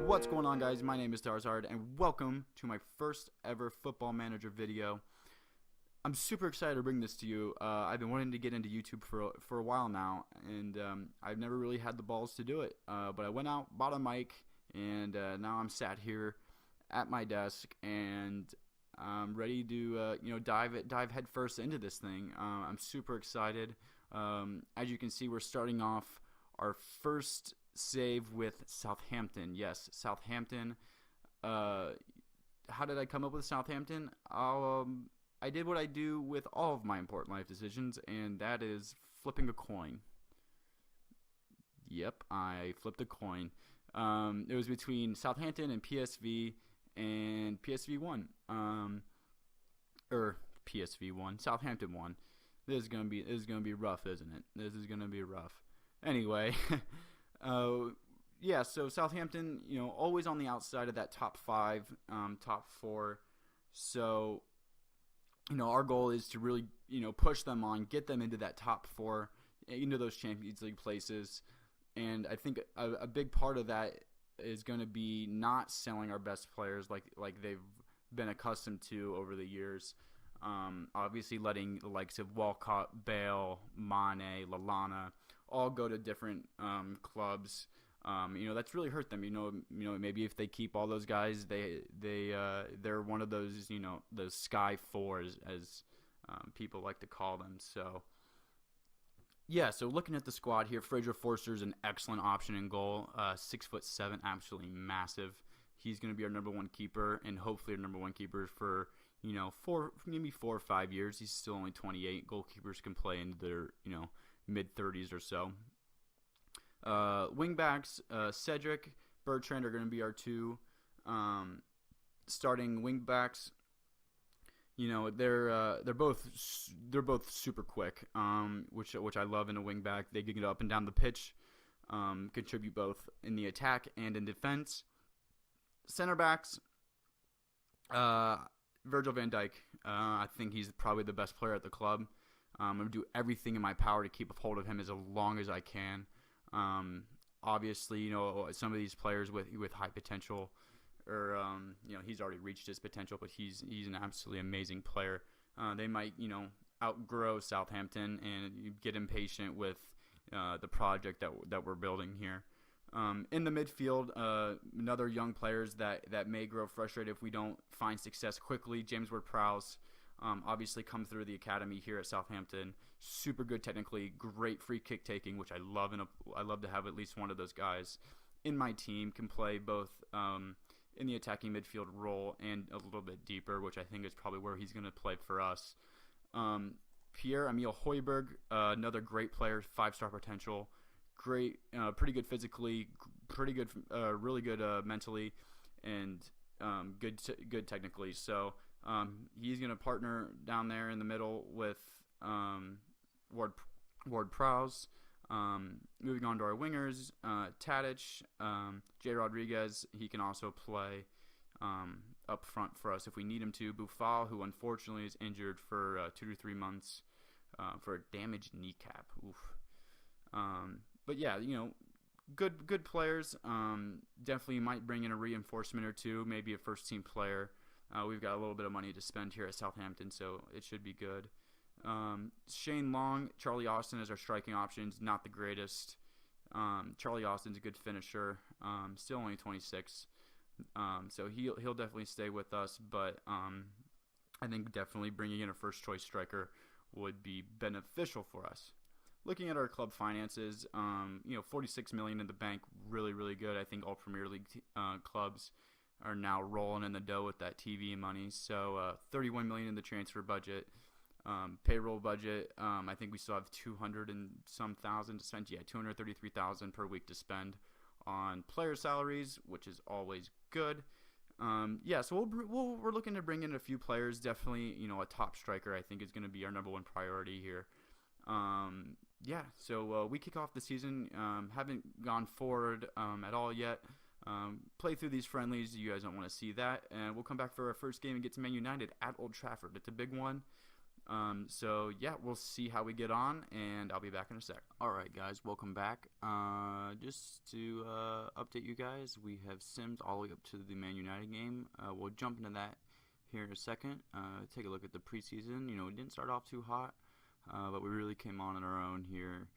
What's going on, guys? My name is Darzard, and welcome to my first ever Football Manager video. I'm super excited to bring this to you. I've been wanting to get into YouTube for a while now, and I've never really had the balls to do it. But I went out, bought a mic, and now I'm sat here at my desk, and I'm ready to dive headfirst into this thing. I'm super excited. As you can see, we're starting off our first save with Southampton. Yes, Southampton. How did I come up with Southampton? I did what I do with all of my important life decisions, and that is flipping a coin. Yep, I flipped a coin. It was between Southampton and PSV, and PSV won. PSV won. Southampton won. This is gonna be rough, isn't it? This is gonna be rough. Anyway. Yeah, so Southampton, always on the outside of that top 5, top 4. So, our goal is to really, push them on, get them into that top 4, into those Champions League places. And I think a big part of that is going to be not selling our best players like they've been accustomed to over the years. Obviously letting the likes of Walcott, Bale, Mane, Lallana all go to different clubs. That's really hurt them. Maybe if they keep all those guys, they're one of those those Sky Fours, as people like to call them. So yeah, so looking at the squad here, Fraser Forster's an excellent option in goal. 6'7", absolutely massive. He's going to be our number 1 keeper, and hopefully our number 1 keeper for maybe 4 or 5 years. He's still only 28. Goalkeepers can play into their mid-30s or so. Wingbacks, Cedric, Bertrand are going to be our 2 starting wingbacks. They're both super quick, which I love in a wingback. They can get up and down the pitch, contribute both in the attack and in defense. Center backs, Virgil van Dijk. I think he's probably the best player at the club. I'm going to do everything in my power to keep a hold of him as long as I can. Obviously, some of these players with high potential, or he's already reached his potential, but he's an absolutely amazing player. They might outgrow Southampton and get impatient with the project that we're building here. In the midfield, another young players that may grow frustrated if we don't find success quickly. James Ward-Prowse, obviously come through the academy here at Southampton. Super good technically, great free kick taking, which I love, and I love to have at least one of those guys in my team. Can play both in the attacking midfield role and a little bit deeper, which I think is probably where he's going to play for us. Pierre-Emile Højbjerg, another great player, 5-star potential. Great, pretty good physically, pretty good, really good mentally, and good technically. So he's going to partner down there in the middle with Ward-Prowse. Moving on to our wingers, Tadic, Jay Rodriguez. He can also play up front for us if we need him to. Boufal, who unfortunately is injured for 2 to 3 months for a damaged kneecap. Oof. But yeah, good players. Definitely might bring in a reinforcement or 2, maybe a first-team player. We've got a little bit of money to spend here at Southampton, so it should be good. Shane Long, Charlie Austin as our striking options, not the greatest. Charlie Austin's a good finisher, still only 26, so he'll definitely stay with us. But I think definitely bringing in a first-choice striker would be beneficial for us. Looking at our club finances, $46 million in the bank, really, really good. I think all Premier League clubs are now rolling in the dough with that TV money. So $31 million in the transfer budget, payroll budget. I think we still have 200 and some thousand to spend. Yeah, 233,000 per week to spend on player salaries, which is always good. So we're looking to bring in a few players. Definitely, a top striker I think is going to be our number 1 priority here. So we kick off the season, haven't gone forward at all yet. Play through these friendlies. You guys don't want to see that. And we'll come back for our first game against Man United at Old Trafford. It's a big one. So yeah, we'll see how we get on, and I'll be back in a sec. All right, guys, welcome back. Just to update you guys, we have simmed all the way up to the Man United game. We'll jump into that here in a second. Take a look at the preseason. We didn't start off too hot, but we really came on our own here,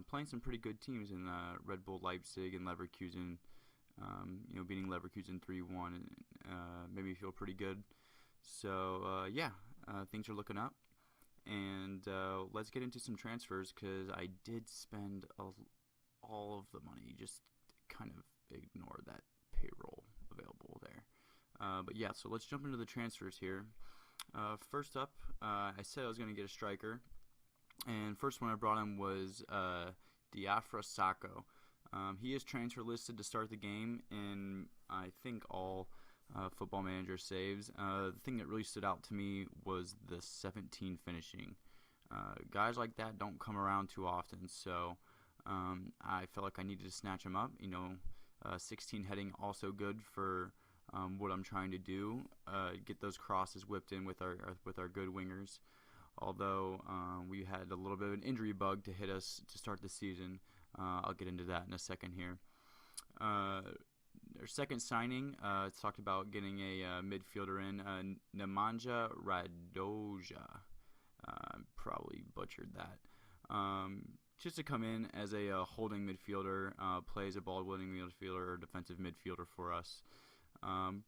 playing some pretty good teams in Red Bull Leipzig and Leverkusen. Beating Leverkusen 3-1 made me feel pretty good. So things are looking up, and let's get into some transfers, because I did spend all of the money. Just kind of ignore that payroll available there. But yeah, so let's jump into the transfers here. First up, I said I was going to get a striker, and first one I brought in was Diafra Sakho. He is transfer listed to start the game in, I think, all Football Manager saves. The thing that really stood out to me was the 17 finishing. Guys like that don't come around too often, so I felt like I needed to snatch him up. 16 heading, also good for what I'm trying to do. Get those crosses whipped in with our good wingers. Although we had a little bit of an injury bug to hit us to start the season. I'll get into that in a second here. Our second signing, it's talked about getting a midfielder in, Nemanja Radoja. Probably butchered that. Just to come in as a holding midfielder, plays a ball-winning midfielder or defensive midfielder for us.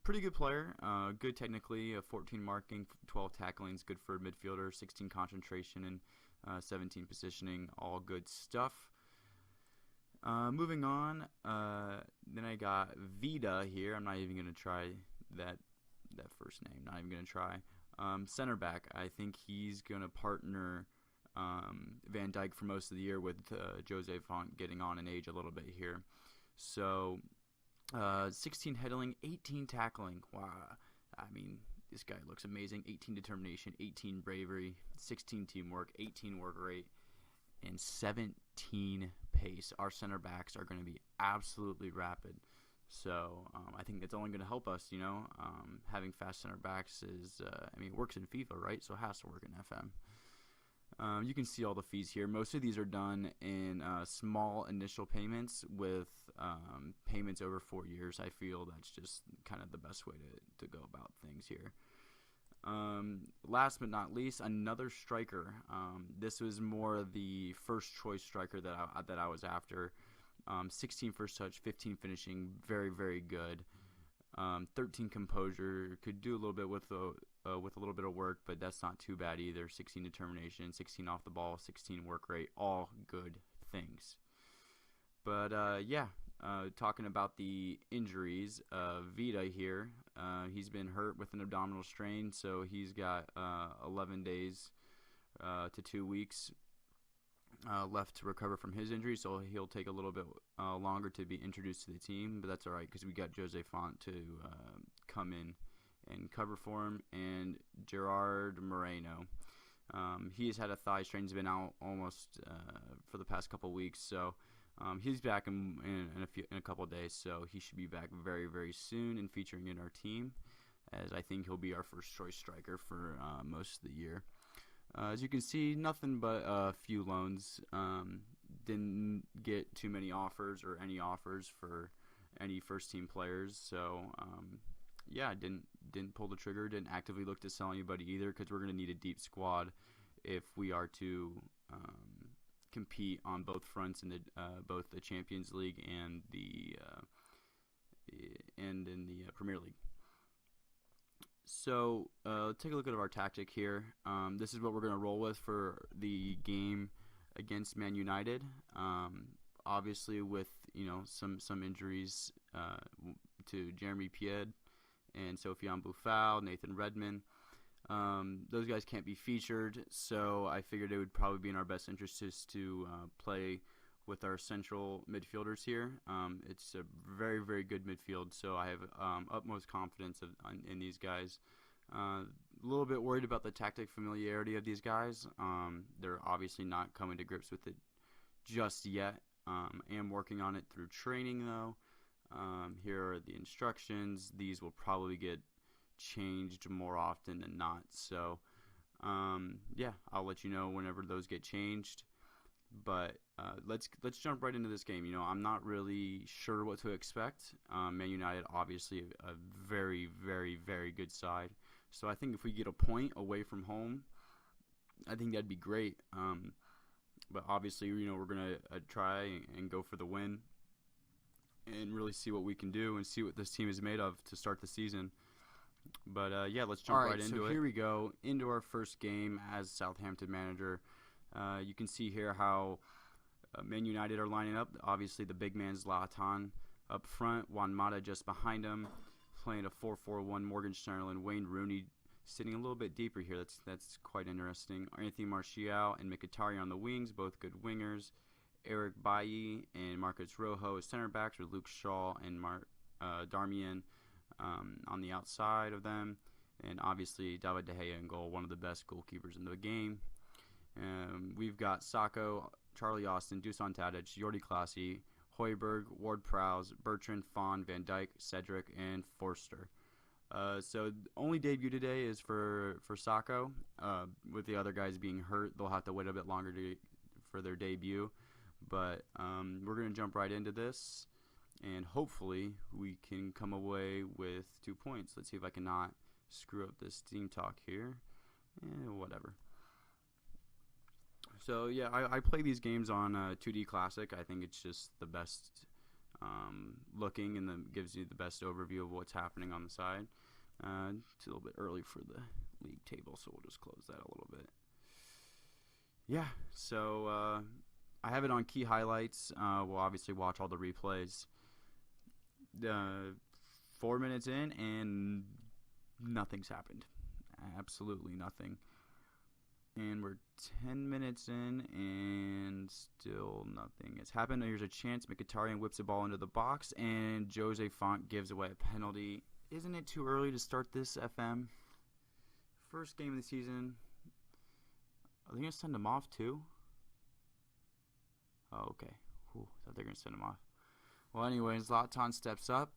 Pretty good player, good technically, 14 marking, 12 tackling is good for a midfielder, 16 concentration, and 17 positioning, all good stuff. Moving on, then I got Vida here. I'm not even going to try that first name, not even going to try. Center back, I think he's going to partner Van Dijk for most of the year, with Jose Font getting on in age a little bit here. So 16 heading, 18 tackling. Wow. I mean, this guy looks amazing. 18 determination, 18 bravery, 16 teamwork, 18 work rate, and 17 pace. Our center backs are going to be absolutely rapid. So I think that's only going to help us, having fast center backs is, it works in FIFA, right? So it has to work in FM. You can see all the fees here. Most of these are done in small initial payments with payments over 4 years. I feel that's just kind of the best way to go about things here. Last but not least, another striker. This was more the first choice striker that I was after. 16 first touch, 15 finishing, very, very good. 13 composure, could do a little bit with a little bit of work, but that's not too bad either. 16 determination, 16 off the ball, 16 work rate, all good things. But talking about the injuries, Vida here, he's been hurt with an abdominal strain, so he's got 11 days to 2 weeks left to recover from his injury, so he'll take a little bit longer to be introduced to the team, but that's all right because we got Jose Font to come in and cover for him, and Gerard Moreno. He has had a thigh strain. He's been out almost for the past couple weeks, so he's back in a couple of days, so he should be back very, very soon and featuring in our team, as I think he'll be our first choice striker for most of the year. As you can see, nothing but a few loans. Didn't get too many offers or any offers for any first team players, so didn't pull the trigger. Didn't actively look to sell anybody either, because we're going to need a deep squad if we are to compete on both fronts in both the Champions League and in the Premier League. So take a look at our tactic here. This is what we're going to roll with for the game against Man United. Obviously, with some injuries to Jeremy Pied and Sofiane Boufal, Nathan Redmond. Those guys can't be featured, so I figured it would probably be in our best interest just to play with our central midfielders here. It's a very, very good midfield, so I have utmost confidence in these guys. A little bit worried about the tactic familiarity of these guys. They're obviously not coming to grips with it just yet. I am working on it through training, though. Here are the instructions. These will probably get changed more often than not, so Yeah, I'll let you know whenever those get changed. But let's jump right into this game. I'm not really sure what to expect. Man United, obviously, a very, very, very good side. So I think if we get a point away from home, I think that'd be great. But obviously, we're going to try and go for the win and really see what we can do and see what this team is made of to start the season. But, yeah, let's jump right into it. Here we go, into our first game as Southampton manager. You can see here how Man United are lining up. Obviously, the big man Zlatan up front, Juan Mata just behind him, playing a 4-4-1. Morgan Sterling, Wayne Rooney sitting a little bit deeper here. That's quite interesting. Anthony Martial and Mkhitaryan on the wings, both good wingers. Eric Bailly and Marcus Rojo as center backs, with Luke Shaw and Darmian on the outside of them. And obviously, David De Gea in goal, one of the best goalkeepers in the game. We've got Sacco, Charlie Austin, Dusan Tadic, Jordi Klaasie, Højbjerg, Ward-Prowse, Bertrand, Fawn, Van Dijk, Cedric, and Forster. So only debut today is for Sacco. With the other guys being hurt, they'll have to wait a bit longer for their debut. But we're going to jump right into this, and hopefully we can come away with 2 points. Let's see if I cannot screw up this team talk here. Whatever. So, yeah, I play these games on 2D Classic. I think it's just the best looking and gives you the best overview of what's happening on the side. It's a little bit early for the league table, so we'll just close that a little bit. Yeah, so I have it on key highlights. We'll obviously watch all the replays. 4 minutes in, and nothing's happened. Absolutely nothing. And we're 10 minutes in, and still nothing has happened. Here's a chance. Mkhitaryan whips the ball into the box, and Jose Font gives away a penalty. Isn't it too early to start this, FM? First game of the season. Are they going to send him off, too? Oh, okay. Ooh, I thought they were going to send him off. Well, anyway, Zlatan steps up.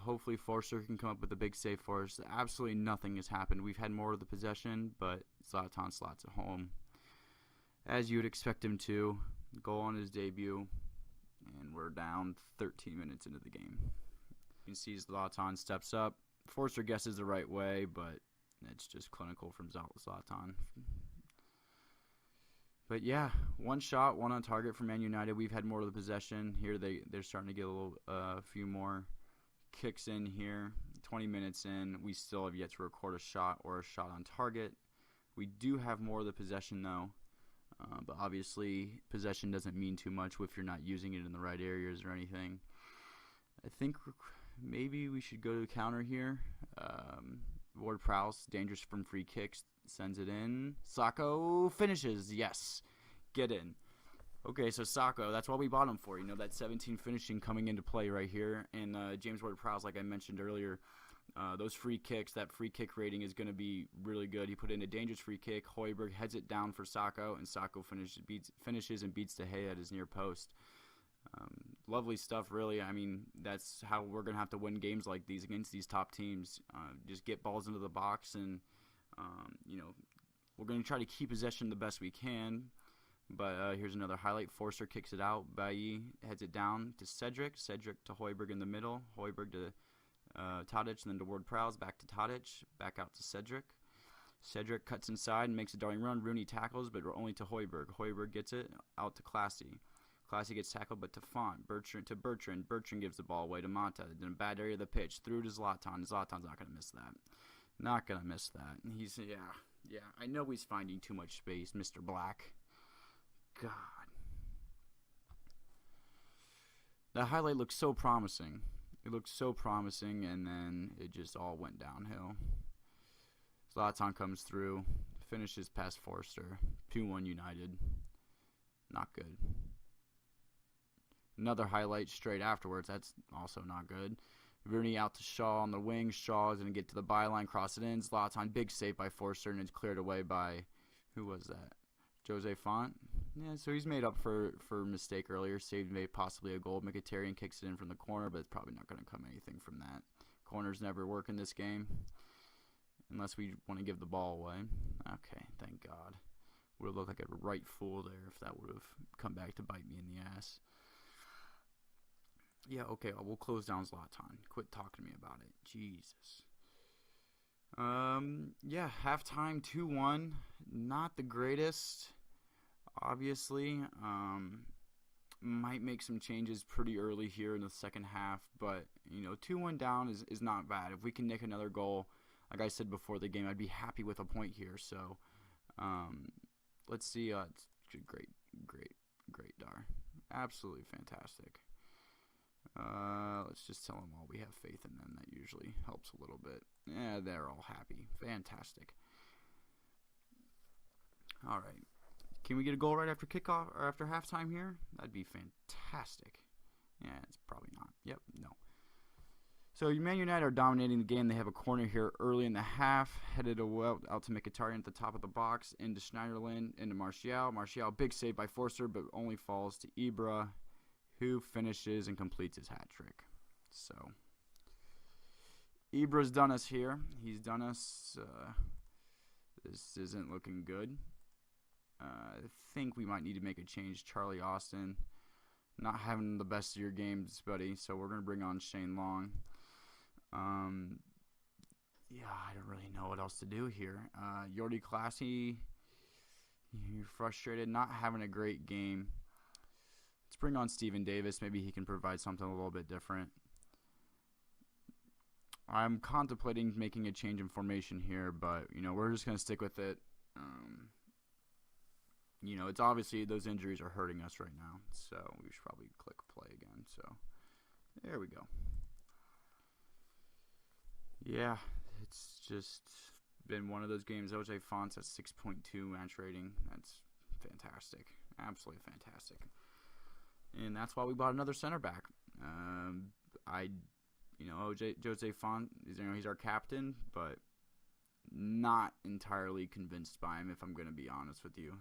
Hopefully Forster can come up with a big save for us. Absolutely nothing has happened. We've had more of the possession, but Zlatan slots it home, as you would expect him to. Goal on his debut, and we're down 13 minutes into the game. You can see Zlatan steps up. Forster guesses the right way, but it's just clinical from Zlatan. But yeah, one shot, one on target for Man United. We've had more of the possession. Here they're starting to get a few more kicks in here. 20 minutes in, we still have yet to record a shot or a shot on target. We do have more of the possession though, but obviously possession doesn't mean too much if you're not using it in the right areas or anything. I think maybe we should go to the counter here. Ward-Prowse, dangerous from free kicks, sends it in. Sacco finishes. Yes, get in. Okay, so Sacco, that's what we bought him for. That 17 finishing coming into play right here. And James Ward-Prowse, like I mentioned earlier, those free kicks, that free kick rating is going to be really good. He put in a dangerous free kick. Højbjerg heads it down for Sacco, and Sacco finishes and beats De Gea at his near post. Lovely stuff, really. I mean, that's how we're going to have to win games like these against these top teams. Just get balls into the box, and, we're going to try to keep possession the best we can. But here's another highlight. Forster kicks it out. Bailly heads it down to Cedric. Cedric to Højbjerg in the middle. Højbjerg to Tadic, and then to Ward-Prowse. Back to Tadic. Back out to Cedric. Cedric cuts inside and makes a darting run. Rooney tackles, but only to Højbjerg. Højbjerg gets it out to Klaasie. Klaasie gets tackled, but to Font. Bertrand to Bertrand. Bertrand gives the ball away to Mata. In a bad area of the pitch. Through to Zlatan. Zlatan's not going to miss that. Not going to miss that. Yeah. I know he's finding too much space, Mr. Black. God. That highlight looks so promising. It looked so promising, and then it just all went downhill. Zlatan comes through, finishes past Forster. 2-1 United. Not good. Another highlight straight afterwards. That's also not good. Rooney out to Shaw on the wing. Shaw is going to get to the byline, cross it in. Zlatan, big save by Forster, and it's cleared away by, who was that? Jose Font? Yeah, so he's made up for a mistake earlier. Saved possibly a goal. Mkhitaryan kicks it in from the corner, but it's probably not going to come anything from that. Corners never work in this game. unless we want to give the ball away. Okay, thank God. Would have looked like a right fool there if that would have come back to bite me in the ass. Yeah, okay, we'll close down Zlatan. Quit talking to me about it. Jesus. Yeah, halftime 2-1. Not the greatest, obviously. Might make some changes pretty early here in the second half, but, 2-1 down is not bad. If we can nick another goal, like I said before the game, I'd be happy with a point here. So, let's see. It's great, Dar. Absolutely fantastic. Let's just tell them all we have faith in them. That usually helps a little bit. Yeah, they're all happy. Fantastic. All right. Can we get a goal right after kickoff or after halftime here? That'd be fantastic. Yeah, it's probably not. Yep, no. So Man United are dominating the game. They have a corner here early in the half. Headed out to Mkhitaryan at the top of the box. Into Schneiderlin. Into Martial. Martial, big save by Forster, but only falls to Ibra, who finishes and completes his hat trick. So, Ibra's done us here. He's done us. This isn't looking good. I think we might need to make a change. Charlie Austin, not having the best of your games, buddy. So we're going to bring on Shane Long. Yeah, I don't really know what else to do here. Jordi Classy, you're frustrated, not having a great game. Let's bring on Steven Davis. Maybe he can provide something a little bit different. I'm contemplating making a change in formation here, but, we're just going to stick with it. It's obviously those injuries are hurting us right now, so we should probably click play again. So, there we go. Yeah, it's just been one of those games. OJ Fonts at 6.2 match rating. That's fantastic. Absolutely fantastic. And that's why we bought another center back. Jose Font, he's our captain, but not entirely convinced by him, if I'm going to be honest with you.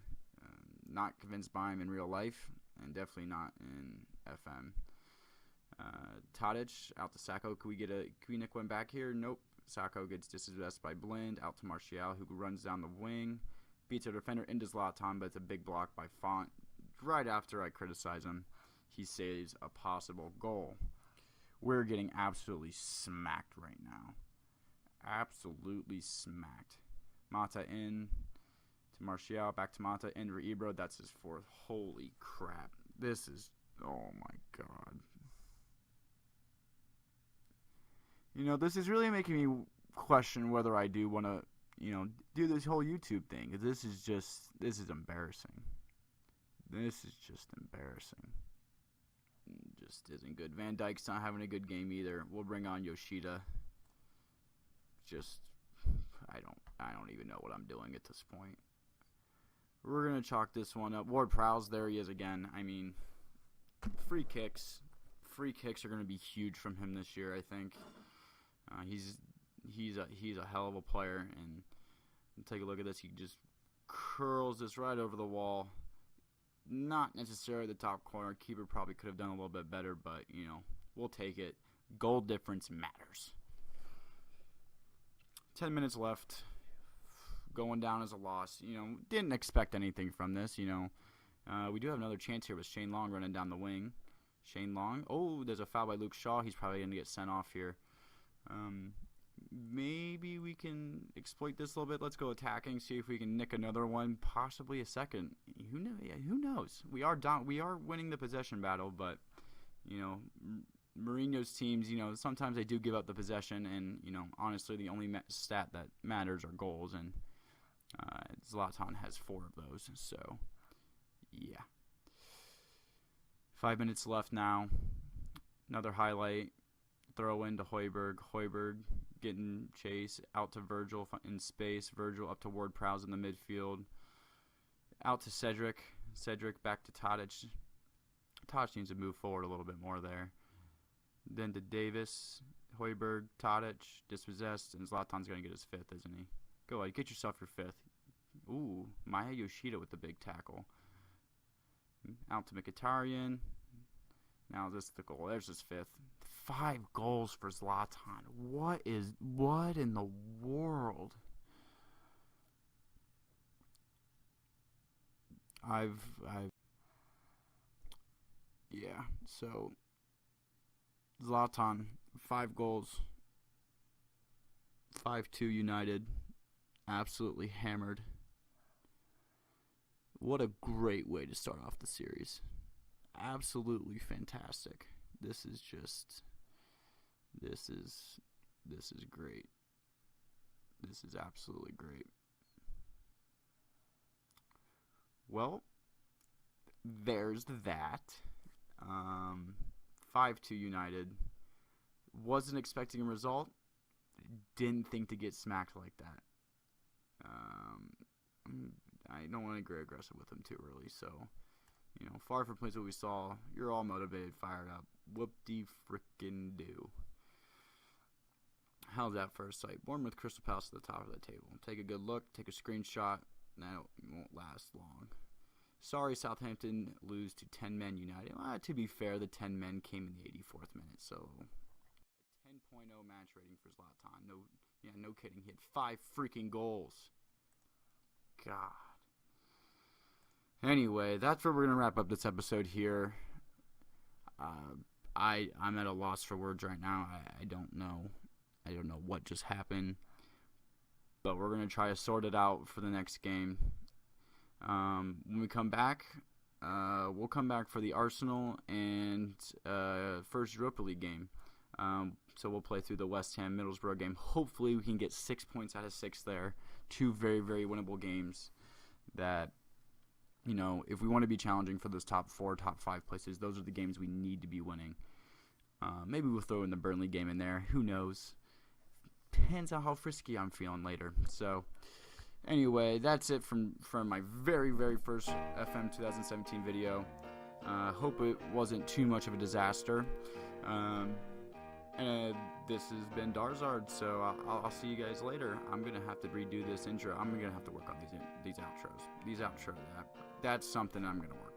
Not convinced by him in real life, and definitely not in FM. Tadic out to Sacco. Can we nick one back here? Nope. Sacco gets dispossessed by Blind. Out to Martial, who runs down the wing. Beats a defender into Zlatan, but it's a big block by Font. Right after I criticize him, he saves a possible goal. We're getting absolutely smacked right now. Absolutely smacked. Mata in to Martial, back to Mata, in for Ibra. That's his fourth. Holy crap. This is, oh my God. This is really making me question whether I do want to, do this whole YouTube thing. This is embarrassing. This is just embarrassing. Just isn't good. Van Dijk's not having a good game either. We'll bring on Yoshida. I don't even know what I'm doing at this point. We're going to chalk this one up. Ward-Prowse, there he is again. I mean, free kicks. Free kicks are going to be huge from him this year, I think. He's a hell of a player, and take a look at this. He just curls this right over the wall. Not necessarily the top corner. Keeper probably could have done a little bit better, but, we'll take it. Goal difference matters. 10 minutes left. Going down as a loss. Didn't expect anything from this, we do have another chance here with Shane Long running down the wing. Shane Long. Oh, there's a foul by Luke Shaw. He's probably going to get sent off here. Maybe we can exploit this a little bit. Let's go attacking, see if we can nick another one, possibly a second. Who knows? We are winning the possession battle, but Mourinho's teams, sometimes they do give up the possession, and honestly, the only stat that matters are goals, and Zlatan has 4 of those. So, yeah. 5 minutes left now. Another highlight. Throw in to Højbjerg. Højbjerg getting chase. Out to Virgil in space. Virgil up to Ward-Prowse in the midfield. Out to Cedric. Cedric back to Tadic. Tadic needs to move forward a little bit more there. Then to Davis. Højbjerg. Tadic. Dispossessed. And Zlatan's going to get his 5th, isn't he? Go ahead. Get yourself your 5th. Ooh. Maya Yoshida with the big tackle. Out to Mkhitaryan. Now this is the goal. There's his 5th. 5 goals for Zlatan. What in the world? Yeah, so Zlatan, 5 goals, 5-2 United, absolutely hammered. What a great way to start off the series. Absolutely fantastic. This is great. This is absolutely great. Well, there's that. 5-2 United. Wasn't expecting a result. Didn't think to get smacked like that. I don't want to get aggressive with them too early, so, far from plays what we saw. You're all motivated, fired up. Whoop-de-frickin' do. How's that first sight? Bournemouth Crystal Palace at the top of the table. Take a good look, take a screenshot. That won't last long. Sorry, Southampton lose to 10 men United. Well, to be fair, the 10 men came in the 84th minute, so a 10.0 match rating for Zlatan. No kidding. He had 5 freaking goals. God. Anyway, that's where we're gonna wrap up this episode here. I'm at a loss for words right now. I don't know. I don't know what just happened, but we're gonna try to sort it out for the next game. When we come back, we'll come back for the Arsenal and first Europa League game. So we'll play through the West Ham Middlesbrough game. Hopefully we can get 6 points out of 6 there. 2 very, very winnable games that, if we want to be challenging for those top 4, top 5 places, those are the games we need to be winning. Maybe we'll throw in the Burnley game in there. Who knows? Depends on how frisky I'm feeling later. So, anyway, that's it from my very, very first FM 2017 video. Hope it wasn't too much of a disaster. And this has been Darzard, so I'll see you guys later. I'm going to have to redo this intro. I'm going to have to work on these outros. That's something I'm going to work on.